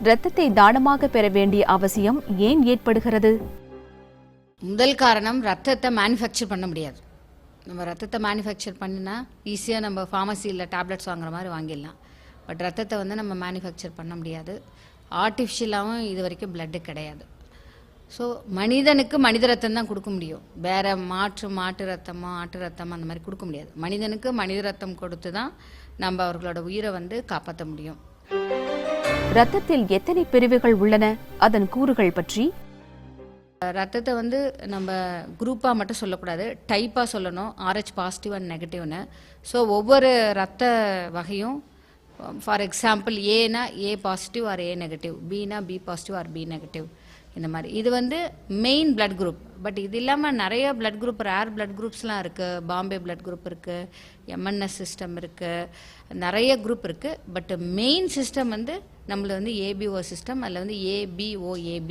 இரத்தத்தை தானமாக பெற வேண்டிய அவசியம் ஏன் ஏற்படுகிறது? முதல் காரணம், ரத்தத்தை மேனுஃபேக்சர் பண்ண முடியாது. நம்ம ரத்தத்தை மேனுஃபேக்சர் பண்ணினா ஈஸியாக நம்ம ஃபார்மசியில் டேப்லெட்ஸ் வாங்குற மாதிரி வாங்கிடலாம். பட் ரத்தத்தை வந்து நம்ம மேனுஃபேக்சர் பண்ண முடியாது. ஆர்டிஃபிஷியலாகவும் இது வரைக்கும் பிளட்டு கிடையாது. ஸோ மனிதனுக்கு மனித ரத்தம் தான் கொடுக்க முடியும். வேறு மாட்டு ரத்தமோ ஆட்டு ரத்தமோ அந்த மாதிரி கொடுக்க முடியாது. மனிதனுக்கு மனித ரத்தம் கொடுத்து தான் நம்ம அவர்களோட உயிரை வந்து காப்பாற்ற முடியும். ரத்தத்தில் எத்தனை பிரிவுகள் உள்ளன, அதன் கூறுகள் பற்றி? ரத்தத்தை வந்து நம்ம குரூப்பாக மட்டும் சொல்லக்கூடாது, டைப்பாக சொல்லணும். RH பாசிட்டிவ் அண்ட் நெகட்டிவ்னு. ஸோ ஒவ்வொரு ரத்த வகையும், ஃபார் எக்ஸாம்பிள் ஏனா A positive or A negative, பினா B positive or B negative, இந்த மாதிரி. இது வந்து மெயின் பிளட் குரூப். பட் இது இல்லாமல் நிறைய பிளட் குரூப், ரேர் பிளட் குரூப்ஸ்லாம் இருக்குது. பாம்பே பிளட் குரூப் இருக்குது, MNS சிஸ்டம் இருக்குது, நிறைய குரூப் இருக்குது. பட் மெயின் சிஸ்டம் வந்து நம்மளது வந்து ABO சிஸ்டம். அதில் வந்து ABOAB,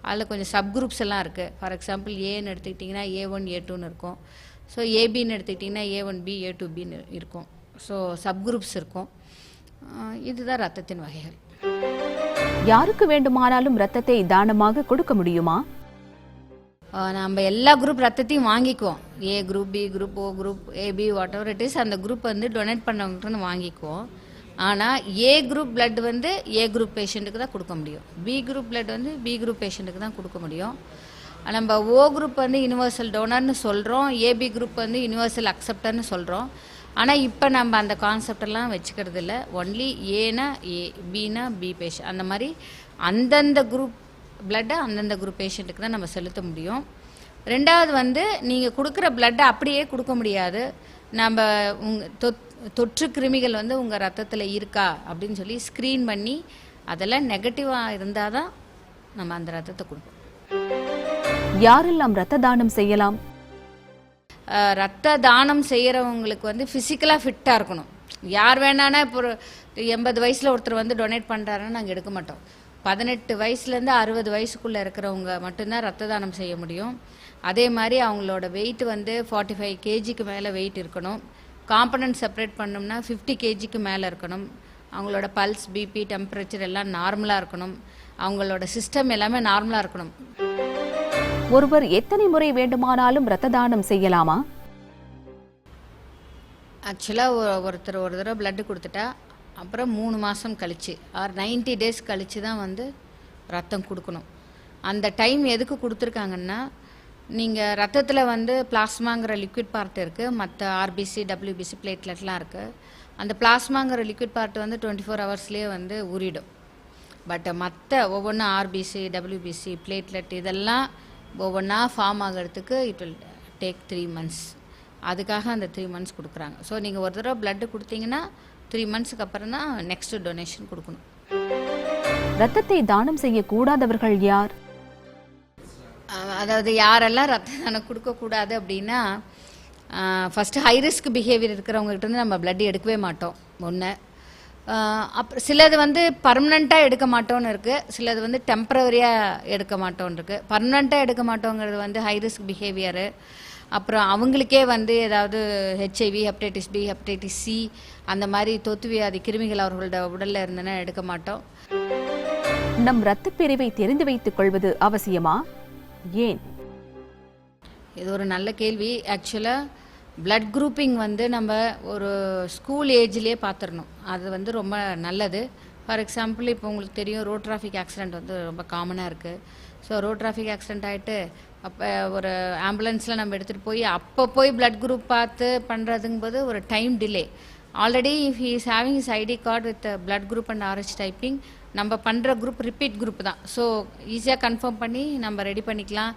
அதில் கொஞ்சம் சப் குரூப்ஸ் எல்லாம் இருக்குது. ஃபார் எக்ஸாம்பிள் ஏன்னு எடுத்துக்கிட்டிங்கன்னா A1 A2ன்னு இருக்கும். ஸோ ஏபின்னு எடுத்துக்கிட்டிங்கன்னா A1B A2Bன்னு இருக்கும். ஸோ சப் குரூப்ஸ் இருக்கும். இதுதான் ரத்தத்தின் வகைகள். யாருக்கு வேண்டுமானாலும் ரத்தத்தை தானமாக கொடுக்க முடியுமா? நம்ம எல்லா குரூப் ரத்தத்தையும் வாங்கிக்குவோம். A group, B group, O group, AB what ever it is, அந்த குரூப் வந்து டொனேட் பண்ணவங்கன்னு வாங்கிக்குவோம். ஆனால் A குரூப் பிளட் வந்து A குரூப் பேஷண்ட்டுக்கு தான் கொடுக்க முடியும். B குரூப் பிளட் வந்து B குரூப் பேஷண்ட்டுக்கு தான் கொடுக்க முடியும். நம்ம O குரூப் வந்து யூனிவர்சல் டோனர்னு சொல்கிறோம், AB குரூப் வந்து யூனிவர்சல் அக்செப்டர்னு சொல்கிறோம். ஆனால் இப்போ நம்ம அந்த கான்செப்டெல்லாம் வச்சுக்கிறது இல்லை. ஒன்லி ஏனா ஏ, பினா பி பேஷண்ட், அந்த மாதிரி அந்தந்த குரூப் பிளட்டை அந்தந்த குரூப் பேஷண்ட்டுக்கு தான் நம்ம செலுத்த முடியும். ரெண்டாவது வந்து நீங்கள் கொடுக்குற பிளட்டை அப்படியே கொடுக்க முடியாது. நம்ம தொற்று கிருமிகள் வந்து உங்கள் ரத்தத்தில் இருக்கா அப்படின்னு சொல்லி ஸ்க்ரீன் பண்ணி அதெல்லாம் நெகட்டிவாக இருந்தால் தான் நம்ம அந்த ரத்தத்தை கொடுப்போம். யாரெல்லாம் ரத்த தானம் செய்யலாம்? ரத்த தானம் செய்கிறவங்களுக்கு வந்து ஃபிசிக்கலாக ஃபிட்டாக இருக்கணும். யார் வேணானா இப்போ 80 வயசில் ஒருத்தர் வந்து டொனேட் பண்ணுறாருன்னு நாங்கள் எடுக்க மாட்டோம். 18 வயசுலேருந்து 60 வயசுக்குள்ளே இருக்கிறவங்க மட்டும்தான் ரத்த தானம் செய்ய முடியும். அதே மாதிரி அவங்களோட வெயிட் வந்து 45 kgக்கு மேலே வெயிட் இருக்கணும். காம்பனன்ட் செப்பரேட் பண்ணோம்னா 50 kgக்கு மேலே இருக்கணும். அவங்களோட பல்ஸ், பிபி, டெம்பரேச்சர் எல்லாம் நார்மலாக இருக்கணும். அவங்களோட சிஸ்டம் எல்லாமே நார்மலாக இருக்கணும். ஒருவர் எத்தனை முறை வேண்டுமானாலும் ரத்த தானம் செய்யலாமா? ஆக்சுவலாக ஒருத்தர் ஒரு தடவை பிளட்டு கொடுத்துட்டா அப்புறம் 3 மாதம் கழித்து ஆர் 90 days கழித்து தான் வந்து ரத்தம் கொடுக்கணும். அந்த டைம் எதுக்கு கொடுத்துருக்காங்கன்னா, நீங்கள் ரத்தத்தில் வந்து பிளாஸ்மாங்கிற லிக்விட் பார்ட் இருக்குது, மற்ற RBC, WBC, பிளேட்லெட்லாம் இருக்குது. அந்த பிளாஸ்மாங்கிற லிக்விட் பார்ட் வந்து 24 ஹவர்ஸ்லேயே வந்து ஊறிடும். பட் மற்ற ஒவ்வொன்றும் RBC, WBC, பிளேட்லெட் இதெல்லாம் ஒவ்வொன்றா ஃபார்ம் ஆகிறதுக்கு இட் வில் டேக் 3 months. அதுக்காக அந்த 3 months கொடுக்குறாங்க. ஸோ நீங்கள் ஒரு தடவை பிளட்டு கொடுத்தீங்கன்னா 3 monthsக்கு அப்புறம் தான் நெக்ஸ்ட் டொனேஷன் கொடுக்கணும். ரத்தத்தை தானம் செய்யக்கூடாதவர்கள் யார்? அதாவது யாரெல்லாம் ரத்த தானம் கொடுக்கக்கூடாது அப்படின்னா, ஃபஸ்ட்டு ஹை ரிஸ்க் பிஹேவியர் இருக்கிறவங்ககிட்ட வந்து நம்ம பிளட் எடுக்கவே மாட்டோம். ஒன்று. அப்புறம் சிலது வந்து பர்மனெண்ட்டாக எடுக்க மாட்டோன்னு இருக்குது, சிலது வந்து டெம்பரவரியாக எடுக்க மாட்டோன்னு இருக்குது. பர்மனெண்ட்டாக எடுக்க மாட்டோங்கிறது வந்து ஹை ரிஸ்க் பிஹேவியரு. அப்புறம் அவங்களுக்கே வந்து ஏதாவது HIV, hepatitis B, hepatitis C அந்த மாதிரி தொத்து வியாதி கிருமிகள் அவர்களோட உடலில் இருந்தனா எடுக்க மாட்டோம். நம் இரத்த பிரிவை தெரிந்து வைத்துக் கொள்வது அவசியமா? ஏன்? இது ஒரு நல்ல கேள்வி. ஆக்சுவலாக பிளட் குரூப்பிங் வந்து நம்ம ஒரு ஸ்கூல் ஏஜ்லேயே பார்த்துடணும். அது வந்து ரொம்ப நல்லது. ஃபார் எக்ஸாம்பிள் இப்போ உங்களுக்கு தெரியும், ரோட் டிராஃபிக் ஆக்சிடெண்ட் வந்து ரொம்ப காமனாக இருக்குது. ஸோ ரோட் டிராஃபிக் ஆக்சிடெண்ட் ஆகிட்டு அப்போ ஒரு ஆம்புலன்ஸில் நம்ம எடுத்துகிட்டு போய் அப்போ போய் பிளட் குரூப் பார்த்து பண்ணுறதுங்கும்போது ஒரு time delay. Already if he is having is ID card with blood group and RH typing, நம்ம பண்ணுற குரூப் ரிப்பீட் குரூப் தான். ஸோ ஈஸியாக கன்ஃபார்ம் பண்ணி நம்ம ரெடி பண்ணிக்கலாம்.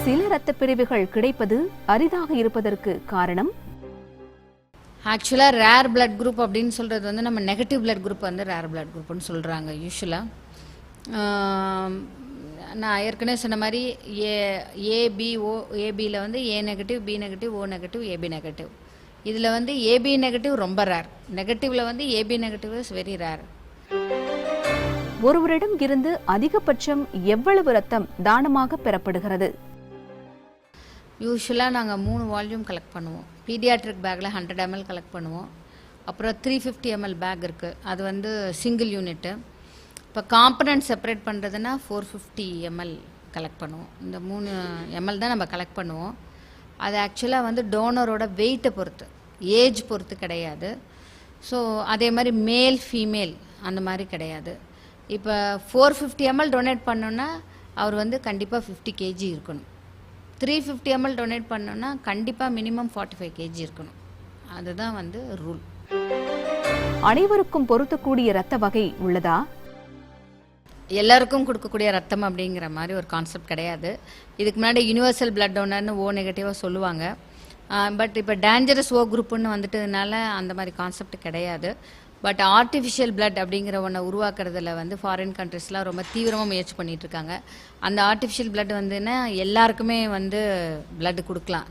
சில இரத்த பிரிவுகள் கிடைப்பது அரிதாக இருப்பதற்கு காரணம்? ஆக்சுவலாக ரேர் பிளட் குரூப் அப்படின்னு சொல்கிறது வந்து நம்ம நெகட்டிவ் பிளட் குரூப் வந்து ரேர் பிளட் குரூப்னு சொல்கிறாங்க யூஸ்வலாக. நான் ஏற்கனவே சொன்ன மாதிரி ஏபியில் வந்து A negative, B negative, O negative, AB negative. இதில் வந்து AB நெகட்டிவ் ரொம்ப ரேர். நெகட்டிவில் வந்து AB negative is very rare. ஒருவரிடம் இருந்து அதிகபட்சம் எவ்வளவு ரத்தம் தானமாக பெறப்படுகிறது? யூஸ்வலாக நாங்கள் 3 வால்யூம் கலெக்ட் பண்ணுவோம். பீடியாட்ரிக் பேக்கில் 100 ml கலெக்ட் பண்ணுவோம். அப்புறம் 350 ml பேக் இருக்குது, அது வந்து சிங்கிள் யூனிட்டு. இப்போ காம்பனன்ட் செப்பரேட் பண்ணுறதுன்னா 450 ml கலெக்ட் பண்ணுவோம். இந்த 3 ml தான் நம்ம கலெக்ட் பண்ணுவோம். அது ஆக்சுவலாக வந்து டோனரோட வெயிட்டை பொறுத்து, ஏஜ் பொறுத்து கிடையாது. ஸோ அதே மாதிரி மேல் ஃபீமேல் அந்த மாதிரி கிடையாது. இப்போ 450 ml டொனேட் பண்ணோன்னா அவர் வந்து கண்டிப்பாக 50 kg இருக்கணும். 350 ml டொனேட் பண்ணோன்னா கண்டிப்பாக மினிமம் 45 kg இருக்கணும். அதுதான் வந்து ரூல். அனைவருக்கும் பொருத்தக்கூடிய இரத்த வகை உள்ளதா? எல்லாருக்கும் கொடுக்கக்கூடிய ரத்தம் அப்படிங்கிற மாதிரி ஒரு கான்செப்ட் கிடையாது. இதுக்கு முன்னாடி யூனிவர்சல் பிளட் டோனர்னு ஓ நெகட்டிவாக சொல்லுவாங்க. பட் இப்போ டேஞ்சரஸ் ஓ குரூப்புன்னு வந்துட்டதுனால அந்த மாதிரி கான்செப்ட் கிடையாது. பட் ஆர்டிஃபிஷியல் பிளட் அப்படிங்கிற ஒன்றை உருவாக்குறதுல வந்து ஃபாரின் கண்ட்ரிஸ்லாம் ரொம்ப தீவிரமாக முயற்சி பண்ணிட்டு இருக்காங்க. அந்த ஆர்டிஃபிஷியல் பிளட் வந்துன்னா எல்லாருக்குமே வந்து பிளட் கொடுக்கலாம்.